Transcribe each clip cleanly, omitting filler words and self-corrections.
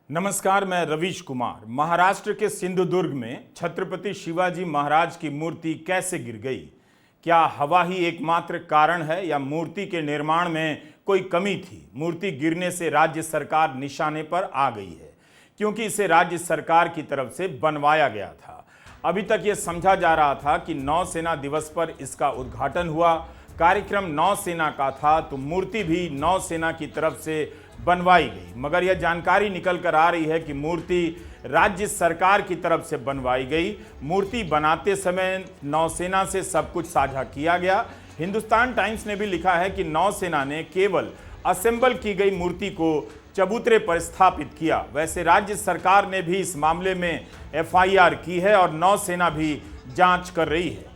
नमस्कार, मैं रवीश कुमार। महाराष्ट्र के सिंधुदुर्ग में छत्रपति शिवाजी महाराज की मूर्ति कैसे गिर गई? क्या हवा ही एकमात्र कारण है या मूर्ति के निर्माण में कोई कमी थी? मूर्ति गिरने से राज्य सरकार निशाने पर आ गई है क्योंकि इसे राज्य सरकार की तरफ से बनवाया गया था। अभी तक ये समझा जा रहा था कि नौसेना दिवस पर इसका उद्घाटन हुआ, कार्यक्रम नौसेना का था तो मूर्ति भी नौसेना की तरफ से बनवाई गई, मगर यह जानकारी निकल कर आ रही है कि मूर्ति राज्य सरकार की तरफ से बनवाई गई। मूर्ति बनाते समय नौसेना से सब कुछ साझा किया गया। हिंदुस्तान टाइम्स ने भी लिखा है कि नौसेना ने केवल असेंबल की गई मूर्ति को चबूतरे पर स्थापित किया। वैसे राज्य सरकार ने भी इस मामले में एफआईआर की है और नौसेना भी जांच कर रही है।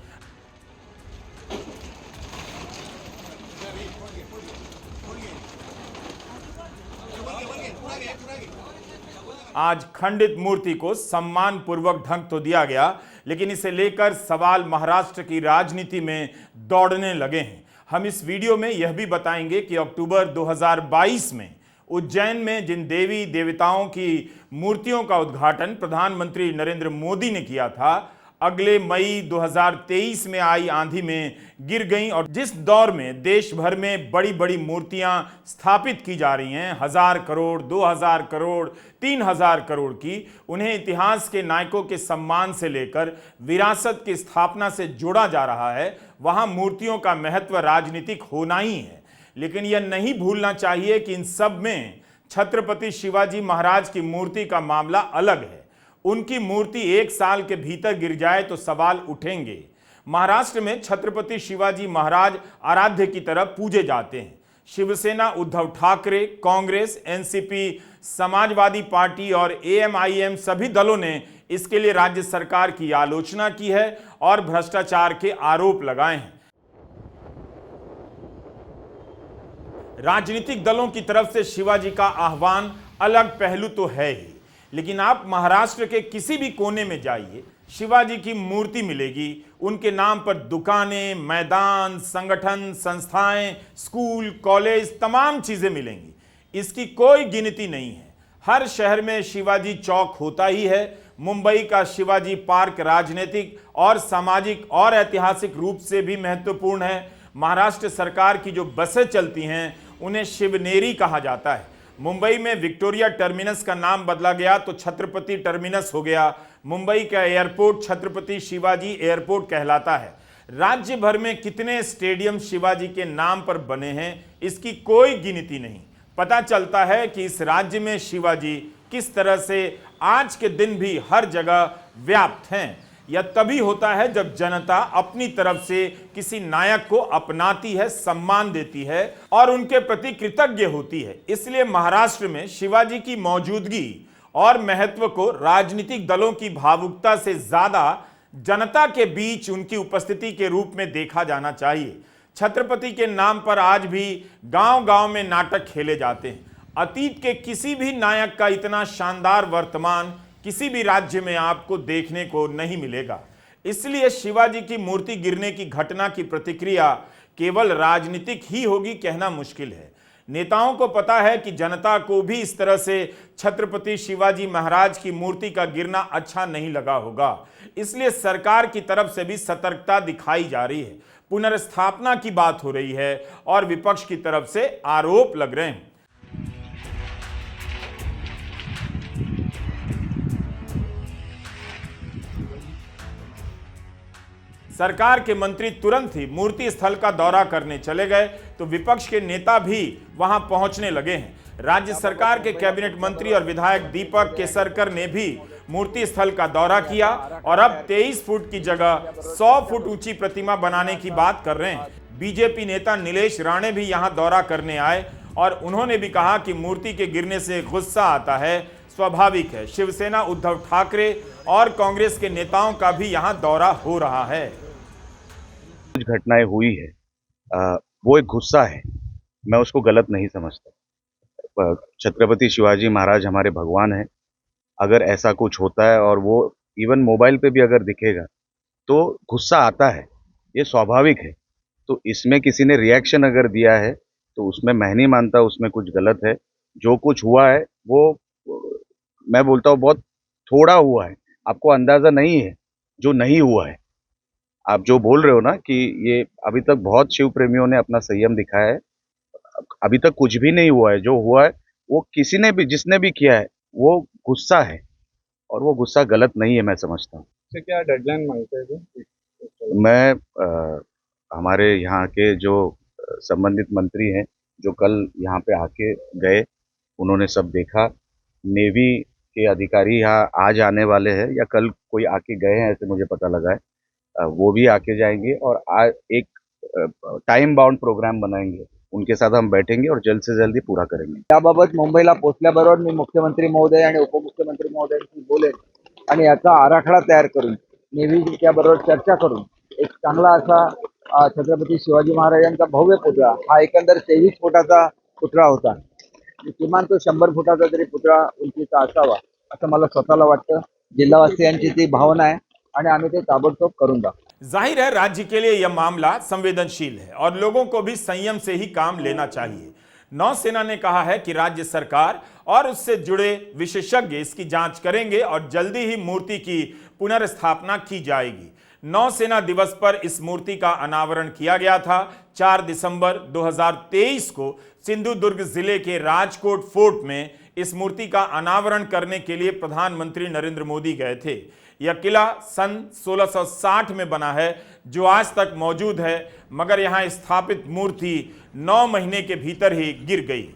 आज खंडित मूर्ति को सम्मान पूर्वक ढंग तो दिया गया, लेकिन इसे लेकर सवाल महाराष्ट्र की राजनीति में दौड़ने लगे हैं। हम इस वीडियो में यह भी बताएंगे कि अक्टूबर 2022 में उज्जैन में जिन देवी देवताओं की मूर्तियों का उद्घाटन प्रधानमंत्री नरेंद्र मोदी ने किया था, अगले मई 2023 में आई आंधी में गिर गईं और जिस दौर में देश भर में बड़ी बड़ी मूर्तियां स्थापित की जा रही हैं, 1000 करोड़, 2000 करोड़, 3000 करोड़ की, उन्हें इतिहास के नायकों के सम्मान से लेकर विरासत की स्थापना से जोड़ा जा रहा है। वहां मूर्तियों का महत्व राजनीतिक होना ही है, लेकिन यह नहीं भूलना चाहिए कि इन सब में छत्रपति शिवाजी महाराज की मूर्ति का मामला अलग है। उनकी मूर्ति 1 साल के भीतर गिर जाए तो सवाल उठेंगे। महाराष्ट्र में छत्रपति शिवाजी महाराज आराध्य की तरह पूजे जाते हैं। शिवसेना, उद्धव ठाकरे, कांग्रेस, एनसीपी, समाजवादी पार्टी और एएमआईएम सभी दलों ने इसके लिए राज्य सरकार की आलोचना की है और भ्रष्टाचार के आरोप लगाए हैं। राजनीतिक दलों की तरफ से शिवाजी का आह्वान अलग पहलू तो है ही, लेकिन आप महाराष्ट्र के किसी भी कोने में जाइए, शिवाजी की मूर्ति मिलेगी। उनके नाम पर दुकानें, मैदान, संगठन, संस्थाएं, स्कूल, कॉलेज, तमाम चीजें मिलेंगी। इसकी कोई गिनती नहीं है। हर शहर में शिवाजी चौक होता ही है। मुंबई का शिवाजी पार्क राजनीतिक और सामाजिक और ऐतिहासिक रूप से भी महत्वपूर्ण है। महाराष्ट्र सरकार की जो बसें चलती हैं उन्हें शिवनेरी कहा जाता है। मुंबई में विक्टोरिया टर्मिनस का नाम बदला गया तो छत्रपति टर्मिनस हो गया। मुंबई का एयरपोर्ट छत्रपति शिवाजी एयरपोर्ट कहलाता है। राज्य भर में कितने स्टेडियम शिवाजी के नाम पर बने हैं, इसकी कोई गिनती नहीं। पता चलता है कि इस राज्य में शिवाजी किस तरह से आज के दिन भी हर जगह व्याप्त हैं। यह तभी होता है जब जनता अपनी तरफ से किसी नायक को अपनाती है, सम्मान देती है और उनके प्रति कृतज्ञ होती है। इसलिए महाराष्ट्र में शिवाजी की मौजूदगी और महत्व को राजनीतिक दलों की भावुकता से ज्यादा जनता के बीच उनकी उपस्थिति के रूप में देखा जाना चाहिए। छत्रपति के नाम पर आज भी गांव-गांव में नाटक खेले जाते हैं। अतीत के किसी भी नायक का इतना शानदार वर्तमान किसी भी राज्य में आपको देखने को नहीं मिलेगा। इसलिए शिवाजी की मूर्ति गिरने की घटना की प्रतिक्रिया केवल राजनीतिक ही होगी कहना मुश्किल है। नेताओं को पता है कि जनता को भी इस तरह से छत्रपति शिवाजी महाराज की मूर्ति का गिरना अच्छा नहीं लगा होगा। इसलिए सरकार की तरफ से भी सतर्कता दिखाई जा रही है। पुनर्स्थापना की बात हो रही है और विपक्ष की तरफ से आरोप लग रहे हैं। सरकार के मंत्री तुरंत ही मूर्ति स्थल का दौरा करने चले गए तो विपक्ष के नेता भी वहां पहुंचने लगे हैं। राज्य सरकार के कैबिनेट मंत्री और विधायक दीपक केसरकर ने भी मूर्ति स्थल का दौरा किया और अब 23 फुट की जगह 100 फुट ऊंची प्रतिमा बनाने की बात कर रहे हैं। बीजेपी नेता नीलेश राणे भी यहां दौरा करने आए और उन्होंने भी कहा कि मूर्ति के गिरने से गुस्सा आता है, स्वाभाविक है। शिवसेना, उद्धव ठाकरे और कांग्रेस के नेताओं का भी यहां दौरा हो रहा है। कुछ घटनाएं हुई है, वो एक गुस्सा है, मैं उसको गलत नहीं समझता। छत्रपति शिवाजी महाराज हमारे भगवान हैं। अगर ऐसा कुछ होता है और वो इवन मोबाइल पे भी अगर दिखेगा तो गुस्सा आता है, ये स्वाभाविक है। तो इसमें किसी ने रिएक्शन अगर दिया है तो उसमें मैं नहीं मानता उसमें कुछ गलत है। जो कुछ हुआ है वो मैं बोलता हूँ बहुत थोड़ा हुआ है। आपको अंदाजा नहीं है जो नहीं हुआ है। आप जो बोल रहे हो ना कि ये अभी तक बहुत शिव प्रेमियों ने अपना संयम दिखाया है, अभी तक कुछ भी नहीं हुआ है। जो हुआ है वो किसी ने भी, जिसने भी किया है, वो गुस्सा है, और वो गुस्सा गलत नहीं है, मैं समझता हूँ। से क्या डेडलाइन मांगते हैं मैं हमारे यहाँ के जो संबंधित मंत्री हैं, जो कल यहाँ पे आके गए, उन्होंने सब देखा। नेवी के अधिकारी यहाँ आज आने वाले हैं या कल कोई आके गए हैं, ऐसे मुझे पता लगा है। वो भी आके जाएंगे और आज एक टाइम बाउंड प्रोग्राम बनाएंगे, उनके साथ हम बैठेंगे और जल्द से जल्द ही पूरा करेंगे। त्याबाबत मुंबईला पोहोचल्याबरोबर मी मुख्यमंत्री महोदय आणि उपमुख्यमंत्री महोदयांशी बोलेन आणि याचा आराखडा तयार करून नेव्हीच्याबरोबर चर्चा करून एक चांगला असा छत्रपती शिवाजी महाराजांचा भव्य पुतळा, हा एकंदर 23 फुटाचा पुतळा होता, किमान तो 100 फुटाचा तरी पुतळा उंचीचा असावा असं मला स्वतःला वाटतं। जिल्हावासियांची ती भावना आहे आणि आम्ही ते ताबडतोब करून दाखवू। जाहिर है राज्य के लिए यह मामला संवेदनशील है और लोगों को भी संयम से ही काम लेना चाहिए। नौसेना ने कहा है कि राज्य सरकार और उससे जुड़े विशेषज्ञ इसकी जांच करेंगे और जल्दी ही मूर्ति की पुनर्स्थापना की जाएगी। नौसेना दिवस पर इस मूर्ति का अनावरण किया गया था। 4 दिसंबर 2023 को सिंधुदुर्ग जिले के राजकोट फोर्ट में इस मूर्ति का अनावरण करने के लिए प्रधानमंत्री नरेंद्र मोदी गए थे। यह किला सन 1660 में बना है, जो आज तक मौजूद है, मगर यहां स्थापित मूर्ति 9 महीने के भीतर ही गिर गई।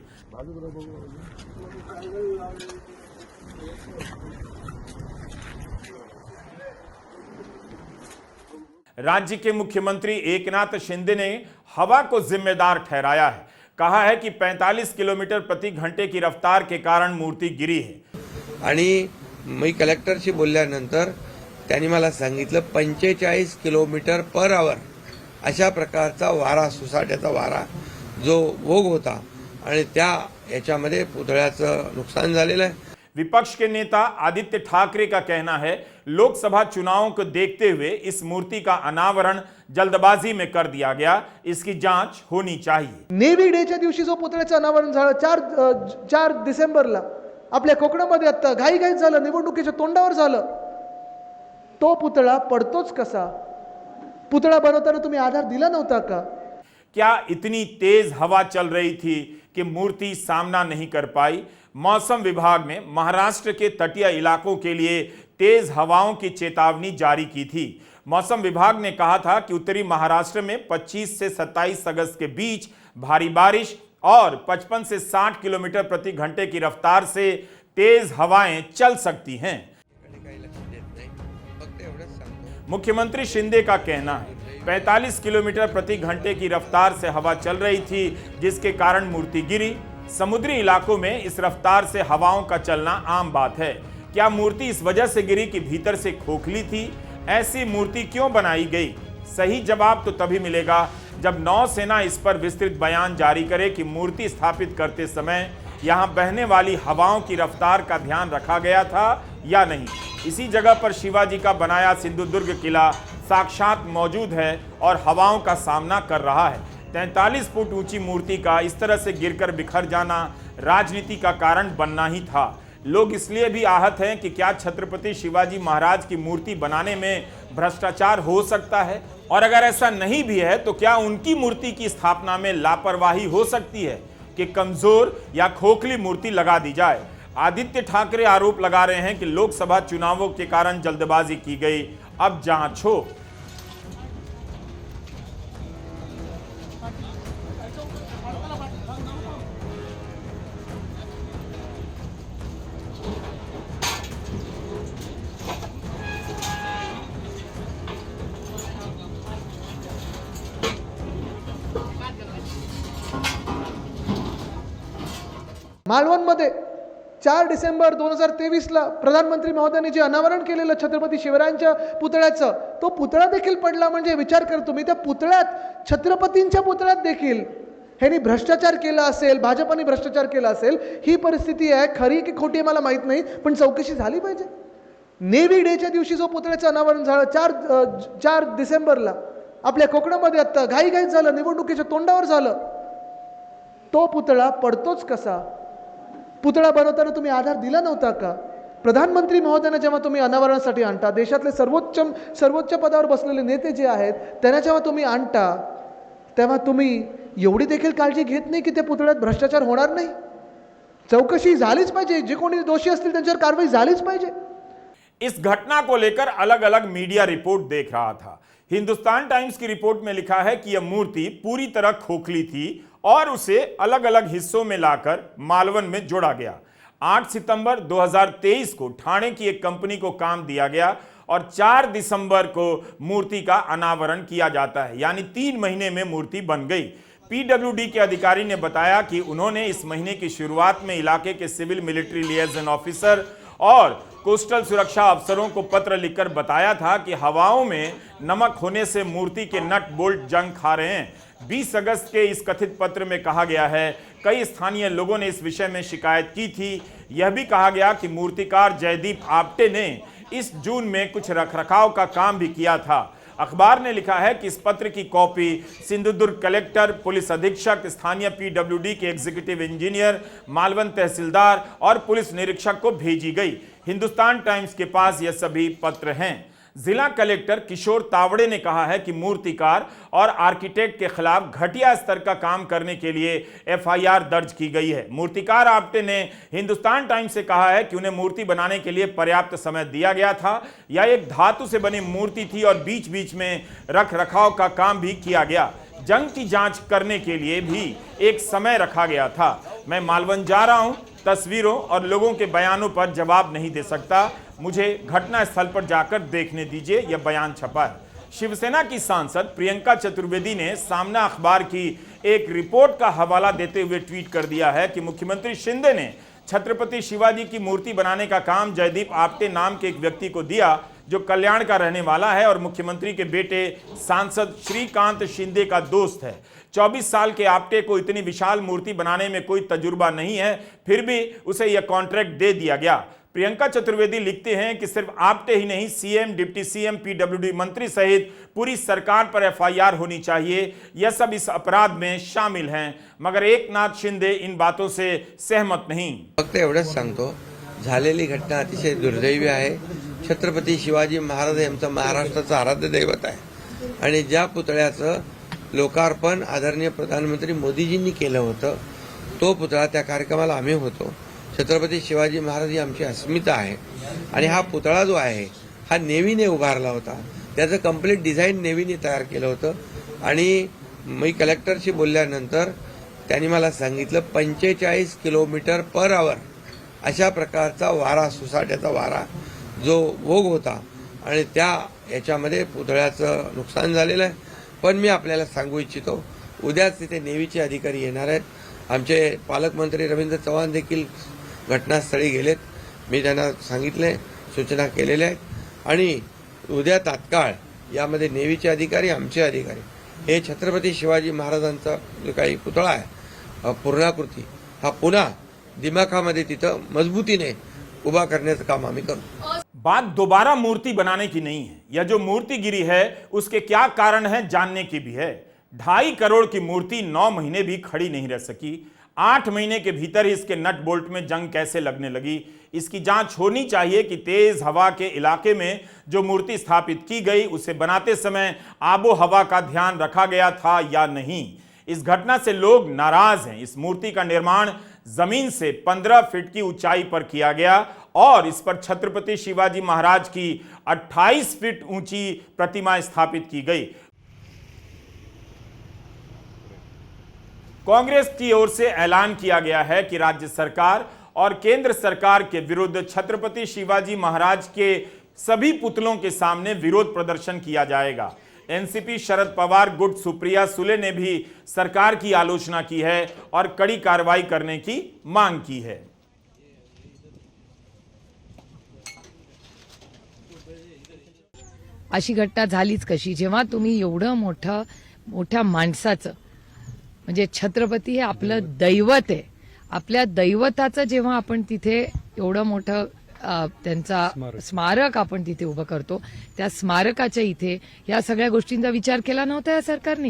राज्य के मुख्यमंत्री एकनाथ शिंदे ने हवा को जिम्मेदार ठहराया है। कहा है कि 45 किलोमीटर प्रति घंटे की रफ्तार के कारण मूर्ति गिरी है। आणि मी कलेक्टरशी बोलल्यानंतर त्यांनी मला सांगितलं 45 किलोमीटर पर आवर अशा प्रकारचा वारा, सुसाट्याचा वारा जो वोग होता आणि त्या याच्यामध्ये पुतळ्याचं नुकसान झालेलं आहे। विपक्ष के नेता आदित्य ठाकरे का कहना है, लोकसभा चुनावों को देखते हुए इस मूर्ति का अनावरण जल्दबाजी में कर दिया गया, इसकी जांच होनी चाहिए। नेव्ही डेच्या दिवशी जो पुतळ्याचं अनावरण झालं 4 डिसेंबरला आपल्या कोकणामध्ये, आता घाईघाईत झालं, निवडणुकीच्या तोंडावर झालं, तो पुतळा पडतोच कसा? पुतळा बनवताना तुम्ही आधार दिला नव्हता का? क्या इतनी तेज हवा चल रही थी कि मूर्ति सामना नहीं कर पाई? मौसम विभाग ने महाराष्ट्र के तटीय इलाकों के लिए तेज हवाओं की चेतावनी जारी की थी। मौसम विभाग ने कहा था कि उत्तरी महाराष्ट्र में 25 से 27 अगस्त के बीच भारी बारिश और 55 से 60 किलोमीटर प्रति घंटे की रफ्तार से तेज हवाएं चल सकती हैं। मुख्यमंत्री शिंदे का कहना है 45 किलोमीटर प्रति घंटे की रफ्तार से हवा चल रही थी, जिसके कारण मूर्ति गिरी। समुद्री इलाकों में इस रफ्तार से हवाओं का चलना आम बात है। क्या मूर्ति इस वजह से गिरी कि भीतर से खोखली थी? ऐसी मूर्ति क्यों बनाई गई? सही जवाब तो तभी मिलेगा जब नौसेना इस पर विस्तृत बयान जारी करे कि मूर्ति स्थापित करते समय यहां बहने वाली हवाओं की रफ्तार का ध्यान रखा गया था या नहीं। इसी जगह पर शिवाजी का बनाया सिंधुदुर्ग किला साक्षात मौजूद है और हवाओं का सामना कर रहा है। 43 फुट ऊंची मूर्ति का इस तरह से गिरकर बिखर जाना राजनीति का कारण बनना ही था। लोग इसलिए भी आहत हैं कि क्या छत्रपति शिवाजी महाराज की मूर्ति बनाने में भ्रष्टाचार हो सकता है, और अगर ऐसा नहीं भी है तो क्या उनकी मूर्ति की स्थापना में लापरवाही हो सकती है कि कमजोर या खोखली मूर्ति लगा दी जाए। आदित्य ठाकरे आरोप लगा रहे हैं कि लोकसभा चुनावों के कारण जल्दबाजी की गई, अब जांच हो। मालवणमध्ये 4 डिसेंबर 2023 ला प्रधानमंत्री महोदयांनी जे अनावरण केलेलं छत्रपती शिवरायांच्या पुतळ्याचं, तो पुतळा देखील पडला। म्हणजे विचार कर तुम्ही, त्या पुतळ्यात, छत्रपतींच्या पुतळ्यात देखील ह्यांनी भ्रष्टाचार केला असेल, भाजपाने भ्रष्टाचार केला असेल, ही परिस्थिती आहे। खरी की खोटी मला माहित नाही, पण चौकशी झाली पाहिजे। नेव्ही डेच्या दिवशी जो पुतळ्याचं अनावरण झालं 4 डिसेंबरला आपल्या कोकणामध्ये, आता घाईघाईत झालं, निवडणुकीच्या तोंडावर झालं, तो पुतळा पडतोच कसा? पुतळा बनवताना तुम्ही आधार दिला नव्हता का? प्रधानमंत्री महोदयांना जेव्हा तुम्ही अनावरणासाठी आणता, देशातले सर्वोच्च पदावर बसलेले नेते जे आहेत त्यांना जेव्हा तुम्ही आणता, तेव्हा तुम्ही एवढी देखील काळजी घेत नाही की त्या पुतळ्यात भ्रष्टाचार होणार नाही. चौकशी झालीच पाहिजे, जे कोणी दोषी असतील त्यांच्यावर कारवाई झालीच पाहिजे. इस घटना को लेकर अलग अलग मीडिया रिपोर्ट देख रहा था. हिंदुस्तान टाइम्स की रिपोर्ट में लिखा है कि यह मूर्ति पूरी तरह खोखली थी और उसे अलग अलग हिस्सों में लाकर मालवन में जोड़ा गया. 8 सितंबर 2023 को ठाणे की एक कंपनी को काम दिया गया और 4 दिसंबर को मूर्ति का अनावरण किया जाता है, यानी 3 महीने में मूर्ति बन गई. पीडब्ल्यूडी के अधिकारी ने बताया कि उन्होंने इस महीने की शुरुआत में इलाके के सिविल मिलिट्री लिएजन ऑफिसर और कोस्टल सुरक्षा अफसरों को पत्र लिखकर बताया था कि हवाओं में नमक होने से मूर्ति के नट बोल्ट जंग खा रहे हैं. 20 अगस्त के इस कथित पत्र में कहा गया है, कई स्थानीय लोगों ने इस विषय में शिकायत की थी. यह भी कहा गया कि मूर्तिकार जयदीप आप्टे ने इस जून में कुछ रखरखाव का काम भी किया था. अखबार ने लिखा है कि इस पत्र की कॉपी सिंधुदुर्ग कलेक्टर, पुलिस अधीक्षक, स्थानीय पीडब्ल्यूडी के एग्जीक्यूटिव इंजीनियर, मालवन तहसीलदार और पुलिस निरीक्षक को भेजी गई. हिंदुस्तान टाइम्स के पास यह सभी पत्र हैं. जिला कलेक्टर किशोर तावड़े ने कहा है कि मूर्तिकार और आर्किटेक्ट के खिलाफ घटिया स्तर का काम करने के लिए एफआईआर दर्ज की गई है. मूर्तिकार आप्टे ने हिंदुस्तान टाइम्स से कहा है कि उन्हें मूर्ति बनाने के लिए पर्याप्त समय दिया गया था. यह एक धातु से बनी मूर्ति थी और बीच बीच में रख रखाव का काम भी किया गया. जंग की जांच करने के लिए भी एक समय रखा गया था. मैं मालवन जा रहा हूं, तस्वीरों और लोगों के बयानों पर जवाब नहीं दे सकता. मुझे घटना स्थल पर जाकर देखने दीजिए, यह बयान छपा है. शिवसेना की सांसद प्रियंका चतुर्वेदी ने सामना अखबार की एक रिपोर्ट का हवाला देते हुए ट्वीट कर दिया है कि मुख्यमंत्री शिंदे ने छत्रपति शिवाजी की मूर्ति बनाने का काम जयदीप आप्टे नाम के एक व्यक्ति को दिया, जो कल्याण का रहने वाला है और मुख्यमंत्री के बेटे सांसद श्रीकांत शिंदे का दोस्त है. 24 साल के आप्टे को इतनी विशाल मूर्ति बनाने में कोई तजुर्बा नहीं है, फिर भी उसे यह कॉन्ट्रैक्ट दे दिया गया. प्रियंका चतुर्वेदी लिखते हैं कि सिर्फ आप्टे ही नहीं, सीएम, डिप्टी सीएम, पीडब्ल्यूडी मंत्री सहित पूरी सरकार पर एफआईआर होनी चाहिए. यह सब इस अपराध में शामिल हैं, मगर एकनाथ शिंदे इन बातों से सहमत नहीं. फक्त एवढंच सांगतो, झालेली घटना अतिशय दुर्दैवी आहे. छत्रपती शिवाजी महाराज यांचं महाराष्ट्राचं आराध्य दैवत आहे आणि ज्या पुतळ्याचं लोकार्पण आदरणीय प्रधानमंत्री मोदीजींनी केलं होतं, तो पुतळा त्या कार्यक्रमाला आम्ही होतो. छत्रपती शिवाजी महाराज ही आमची अस्मिता आहे आणि हा पुतळा जो आहे हा नेव्हीने उभारला होता. त्याचं कंप्लीट डिझाईन नेव्हीने तयार केलं होतं आणि मी कलेक्टरशी बोलल्यानंतर त्यांनी मला सांगितलं 45 किलोमीटर पर आवर अशा प्रकारचा वारा, सुसाट्याचा वारा जो वोग होता आणि त्या याच्यामध्ये पुतळ्याचं नुकसान झालेलं आहे. पण मी आपल्याला सांगू इच्छितो, उद्याच तिथे नेव्हीचे अधिकारी येणार आहेत. आमचे पालकमंत्री रवींद्र चव्हाण देखील घटनास्थळी गेलेत. मी त्यांना सांगितले, सूचना केलेल्या आहेत आणि उद्या तात्काळ यामध्ये नेव्हीचे अधिकारी, आमचे अधिकारी हे छत्रपती शिवाजी महाराजांचा जो काही पुतळा आहे पूर्णाकृती हा पुन्हा दिमाखामध्ये तिथं मजबूतीने उभा करण्याचं काम आम्ही करू. बात दोबारा मूर्ति बनाने की नहीं है. यह जो मूर्ति गिरी है उसके क्या कारण है जानने की भी है. 2.5 करोड़ की मूर्ति 9 महीने भी खड़ी नहीं रह सकी. 8 महीने के भीतर ही इसके नट बोल्ट में जंग कैसे लगने लगी, इसकी जांच होनी चाहिए कि तेज हवा के इलाके में जो मूर्ति स्थापित की गई उसे बनाते समय आबो हवा का ध्यान रखा गया था या नहीं. इस घटना से लोग नाराज हैं. इस मूर्ति का निर्माण जमीन से 15 फीट की ऊंचाई पर किया गया और इस पर छत्रपति शिवाजी महाराज की 28 फीट ऊंची प्रतिमा स्थापित की गई. कांग्रेस की ओर से ऐलान किया गया है कि राज्य सरकार और केंद्र सरकार के विरुद्ध छत्रपति शिवाजी महाराज के सभी पुतलों के सामने विरोध प्रदर्शन किया जाएगा. एनसीपी शरद पवार गुट सुप्रिया सुले ने भी सरकार की आलोचना की है और कड़ी कार्रवाई करने की मांग की है. अशी घटना झालीच कशी, जेव्हा तुम्ही एवढं मोठ्या माणसाचं, म्हणजे छत्रपती हे आपलं दैवत आहे, आपल्या दैवताचं जेव्हा आपण तिथे एवढं मोठं त्यांचा स्मारक आपण तिथे उभं करतो, त्या स्मारकाच्या इथे या सगळ्या गोष्टींचा विचार केला नव्हता या सरकारने.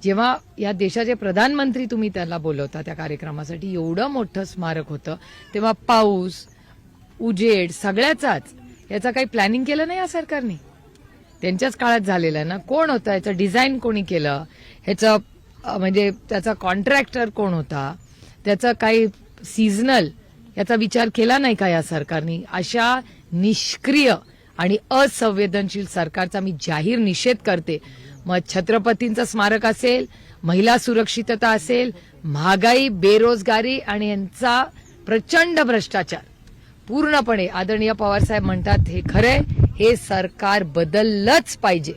जेव्हा या देशाचे प्रधानमंत्री तुम्ही त्याला बोलवता त्या कार्यक्रमासाठी, एवढं मोठं स्मारक होतं, तेव्हा पाऊस, उजेड सगळ्याचाच याचा काही प्लॅनिंग केलं नाही या सरकारने. त्यांच्याच काळात झालेलं आहे ना. कोण होतं याचं डिझाईन कोणी केलं, ह्याचं म्हणजे त्याचा कॉन्ट्रॅक्टर कोण होता, त्याचं काही सीझनल याचा विचार केला नाही का या सरकारने. अशा निष्क्रिय आणि असंवेदनशील सरकारचा मी जाहीर निषेध करते. मग छत्रपतींचं स्मारक असेल, महिला सुरक्षितता असेल, महागाई, बेरोजगारी आणि यांचा प्रचंड भ्रष्टाचार, पूर्णपणे आदरणीय पवारसाहेब म्हणतात हे खरंय, हे सरकार बदललंच पाहिजे.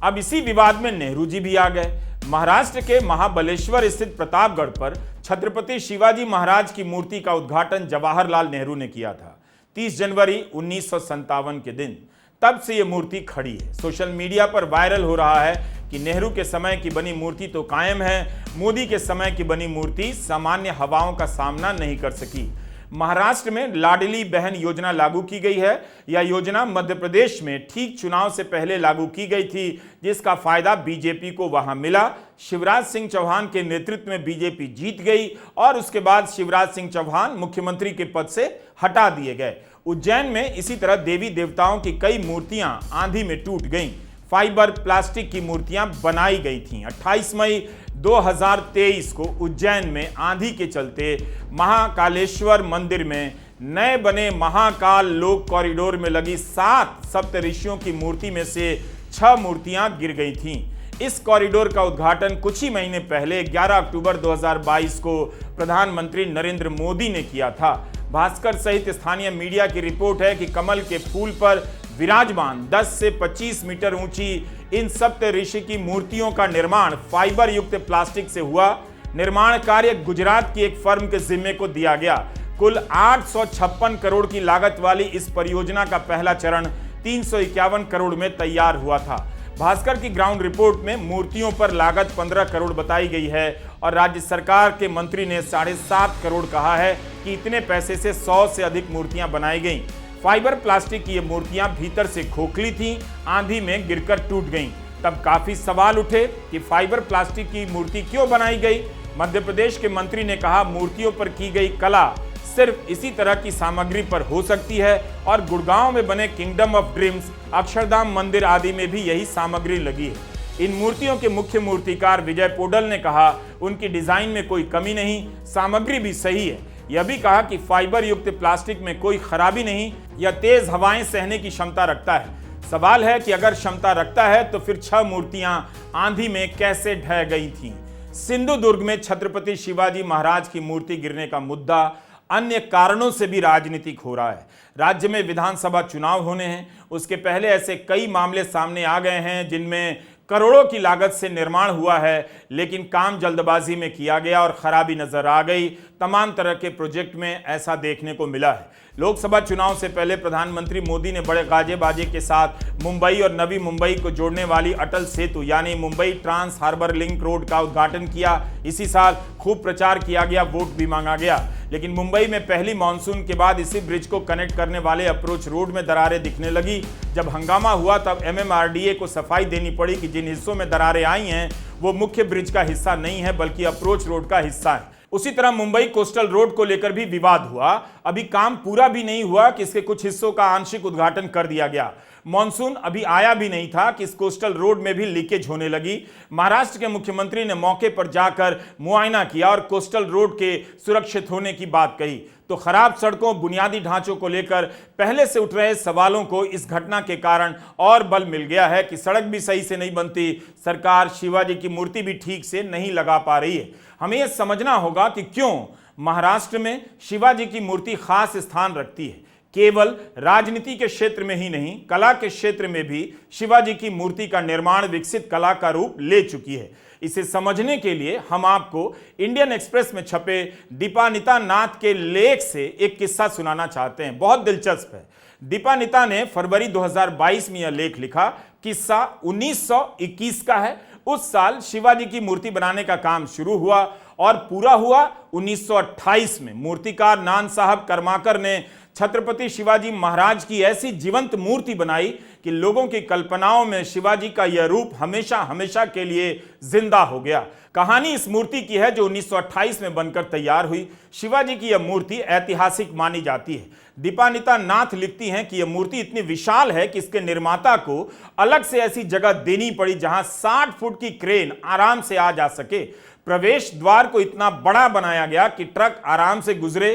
अब इसी विवाद में नेहरू जी भी आ गए. महाराष्ट्र के महाबलेश्वर स्थित प्रतापगढ़ पर छत्रपति शिवाजी महाराज की मूर्ति का उद्घाटन जवाहरलाल नेहरू ने किया था 30 जनवरी 1957 के दिन. तब से ये मूर्ति खड़ी है. सोशल मीडिया पर वायरल हो रहा है कि नेहरू के समय की बनी मूर्ति तो कायम है, मोदी के समय की बनी मूर्ति सामान्य हवाओं का सामना नहीं कर सकी. महाराष्ट्र में लाडली बहन योजना लागू की गई है. यह योजना मध्य प्रदेश में ठीक चुनाव से पहले लागू की गई थी, जिसका फायदा बीजेपी को वहां मिला. शिवराज सिंह चौहान के नेतृत्व में बीजेपी जीत गई और उसके बाद शिवराज सिंह चौहान मुख्यमंत्री के पद से हटा दिए गए. उज्जैन में इसी तरह देवी देवताओं की कई मूर्तियां आंधी में टूट गईं. फाइबर प्लास्टिक की मूर्तियां बनाई गई थीं. 28 मई 2023 को उज्जैन में आंधी के चलते महाकालेश्वर मंदिर में नए बने महाकाल लोक कॉरिडोर में लगी 7 सप्तऋषियों की मूर्ति में से 6 मूर्तियां गिर गई थीं. इस कॉरिडोर का उद्घाटन कुछ ही महीने पहले 11 अक्टूबर 2022 को प्रधानमंत्री नरेंद्र मोदी ने किया था. भास्कर सहित स्थानीय मीडिया की रिपोर्ट है कि कमल के फूल पर विराजमान 10 से 25 मीटर ऊंची इन सप्त ऋषि की मूर्तियों का निर्माण फाइबर युक्त प्लास्टिक से हुआ. निर्माण कार्य गुजरात की एक फर्म के जिम्मे को दिया गया. कुल 856 करोड़ की लागत वाली इस परियोजना का पहला चरण 351 करोड़ में तैयार हुआ था. भास्कर की ग्राउंड रिपोर्ट में मूर्तियों पर लागत 15 करोड़ बताई गई है और राज्य सरकार के मंत्री ने 7.5 करोड़ कहा है कि इतने पैसे से 100 से अधिक मूर्तियां बनाई गईं. फाइबर प्लास्टिक की ये मूर्तियां भीतर से खोखली थीं, आंधी में गिरकर टूट गईं. तब काफी सवाल उठे कि फाइबर प्लास्टिक की मूर्ति क्यों बनाई गई. मध्य प्रदेश के मंत्री ने कहा मूर्तियों पर की गई कला सिर्फ इसी तरह की सामग्री पर हो सकती है और गुड़गांव में बने किंगडम ऑफ ड्रीम्स, अक्षरधाम मंदिर आदि में भी यही सामग्री लगी है. इन मूर्तियों के मुख्य मूर्तिकार विजय पोडल ने कहा उनकी डिजाइन में कोई कमी नहीं, सामग्री भी सही है. यह भी कहा कि फाइबर युक्त प्लास्टिक में कोई खराबी नहीं, यह तेज हवाएं सहने की क्षमता रखता है. सवाल है कि अगर क्षमता रखता है तो फिर 6 मूर्तियां आंधी में कैसे ढह गई थीं. सिंधुदुर्ग में छत्रपति शिवाजी महाराज की मूर्ति गिरने का मुद्दा अन्य कारणों से भी राजनीतिक हो रहा है. राज्य में विधानसभा चुनाव होने हैं, उसके पहले ऐसे कई मामले सामने आ गए हैं जिनमें करोड़ों की लागत से निर्माण हुआ है, लेकिन काम जल्दबाजी में किया गया और खराबी नजर आ गई. तमाम तरह के प्रोजेक्ट में ऐसा देखने को मिला है. लोकसभा चुनाव से पहले प्रधानमंत्री मोदी ने बड़े गाजे बाजे के साथ मुंबई और नवी मुंबई को जोड़ने वाली अटल सेतु यानी Mumbai trans harbour link road का उद्घाटन किया. इसी साल खूब प्रचार किया गया, वोट भी मांगा गया. लेकिन मुंबई में पहली मानसून के बाद इसी ब्रिज को कनेक्ट करने वाले अप्रोच रोड में दरारें दिखने लगी. जब हंगामा हुआ तब MMRDA को सफाई देनी पड़ी कि जिन हिस्सों में दरारें आई हैं वो मुख्य ब्रिज का हिस्सा नहीं है बल्कि अप्रोच रोड का हिस्सा है. उसी तरह मुंबई कोस्टल रोड को लेकर भी विवाद हुआ. अभी काम पूरा भी नहीं हुआ कि इसके कुछ हिस्सों का आंशिक उद्घाटन कर दिया गया. मॉनसून अभी आया भी नहीं था कि इस कोस्टल रोड में भी लीकेज होने लगी. महाराष्ट्र के मुख्यमंत्री ने मौके पर जाकर मुआयना किया और कोस्टल रोड के सुरक्षित होने की बात कही. तो खराब सड़कों, बुनियादी ढांचों को लेकर पहले से उठ रहे सवालों को इस घटना के कारण और बल मिल गया है कि सड़क भी सही से नहीं बनती, सरकार शिवाजी की मूर्ति भी ठीक से नहीं लगा पा रही है. हमें यह समझना होगा कि क्यों महाराष्ट्र में शिवाजी की मूर्ति खास स्थान रखती है. केवल राजनीति के क्षेत्र में ही नहीं, कला के क्षेत्र में भी शिवाजी की मूर्ति का निर्माण विकसित कला का रूप ले चुकी है. इसे समझने के लिए हम आपको इंडियन एक्सप्रेस में छपे दीपानिता नाथ के लेख से एक किस्सा सुनाना चाहते हैं. बहुत दिलचस्प है. दीपानिता ने फरवरी 2022 में यह लेख लिखा. किस्सा 1921 का है. उस साल शिवाजी की मूर्ति बनाने का काम शुरू हुआ और पूरा हुआ 1928 में. मूर्तिकार नान साहब कर्माकर ने छत्रपति शिवाजी महाराज की ऐसी जीवंत मूर्ति बनाई कि लोगों की कल्पनाओं में शिवाजी का यह रूप हमेशा हमेशा के लिए जिंदा हो गया. कहानी इस मूर्ति की है जो 1928 में बनकर तैयार हुई. शिवाजी की यह मूर्ति ऐतिहासिक मानी जाती है. दीपानिता नाथ लिखती हैं कि यह मूर्ति इतनी विशाल है कि इसके निर्माता को अलग से ऐसी जगह देनी पड़ी जहां 60 फुट की क्रेन आराम से आ जा सके। प्रवेश द्वार को इतना बड़ा बनाया गया कि ट्रक आराम से गुजरे।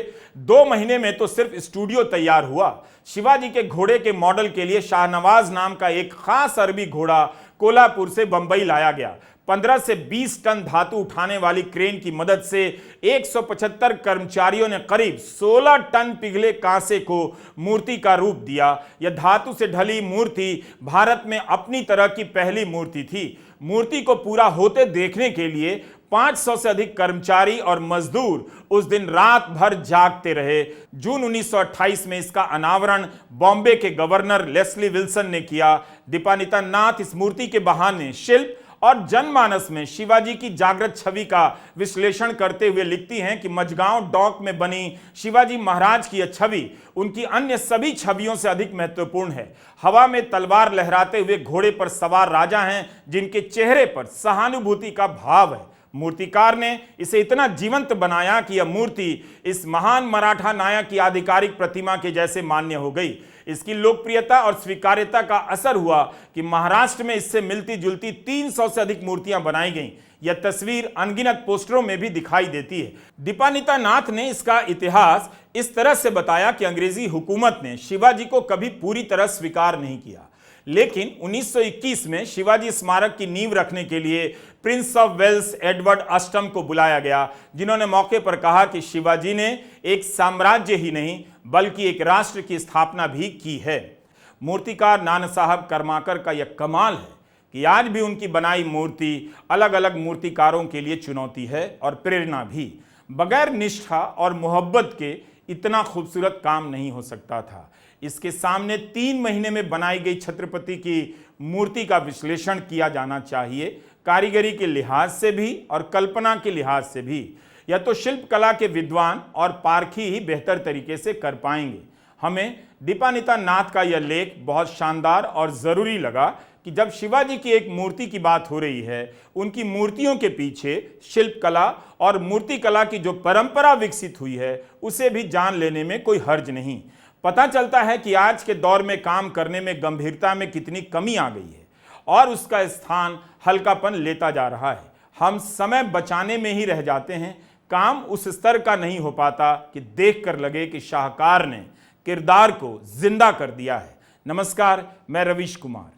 2 महीने में तो सिर्फ स्टूडियो तैयार हुआ। शिवाजी के घोड़े के मॉडल के लिए शाहनवाज नाम का एक खास अरबी घोड़ा कोल्हापुर से बंबई लाया गया। 15 से 20 टन धातु उठाने वाली क्रेन की मदद से 175 कर्मचारियों ने करीब 16 टन पिघले कांसे को मूर्ति का रूप दिया। यह धातु से ढली मूर्ति भारत में अपनी तरह की पहली मूर्ति थी। मूर्ति को पूरा होते देखने के लिए 500 से अधिक कर्मचारी और मजदूर उस दिन रात भर जागते रहे। जून 1928 में इसका अनावरण बॉम्बे के गवर्नर लेस्ली विल्सन ने किया। दीपानिता नाथ इस मूर्ति के बहाने शिल्प और जनमानस में शिवाजी की जागृत छवि का विश्लेषण करते हुए लिखती हैं कि मझगांव डॉक में बनी शिवाजी महाराज की यह छवि उनकी अन्य सभी छवियों से अधिक महत्वपूर्ण है। हवा में तलवार लहराते हुए घोड़े पर सवार राजा हैं जिनके चेहरे पर सहानुभूति का भाव है। मूर्तिकार ने इसे इतना जीवंत बनाया कि यह मूर्ति इस महान मराठा नायक की आधिकारिक प्रतिमा के जैसे मान्य हो गई। इसकी लोकप्रियता और स्वीकार्यता का असर हुआ कि महाराष्ट्र में इससे मिलती जुलती 300 से अधिक मूर्तियां बनाई गईं। यह तस्वीर अनगिनत पोस्टरों में भी दिखाई देती है। दीपानिता नाथ ने इसका इतिहास इस तरह से बताया कि अंग्रेजी हुकूमत ने शिवाजी को कभी पूरी तरह स्वीकार नहीं किया, लेकिन 1921 में शिवाजी स्मारक की नींव रखने के लिए प्रिंस ऑफ वेल्स एडवर्ड अष्टम को बुलाया गया, जिन्होंने मौके पर कहा कि शिवाजी ने एक साम्राज्य ही नहीं बल्कि एक राष्ट्र की स्थापना भी की है। मूर्तिकार नाना साहब कर्माकर का यह कमाल है कि आज भी उनकी बनाई मूर्ति अलग अलग मूर्तिकारों के लिए चुनौती है और प्रेरणा भी। बगैर निष्ठा और मोहब्बत के इतना खूबसूरत काम नहीं हो सकता था। इसके सामने 3 महीने में बनाई गई छत्रपति की मूर्ति का विश्लेषण किया जाना चाहिए, कारीगरी के लिहाज से भी और कल्पना के लिहाज से भी। या तो शिल्प कला के विद्वान और पारखी ही बेहतर तरीके से कर पाएंगे। हमें दीपानिता नाथ का यह लेख बहुत शानदार और ज़रूरी लगा कि जब शिवाजी की एक मूर्ति की बात हो रही है, उनकी मूर्तियों के पीछे शिल्प कला और मूर्ति कला की जो परंपरा विकसित हुई है उसे भी जान लेने में कोई हर्ज नहीं। पता चलता है कि आज के दौर में काम करने में गंभीरता में कितनी कमी आ गई है और उसका स्थान हल्कापन लेता जा रहा है। हम समय बचाने में ही रह जाते हैं, काम उस स्तर का नहीं हो पाता कि देख कर लगे कि शाहकार ने किरदार को जिंदा कर दिया है। नमस्कार, मैं रवीश कुमार।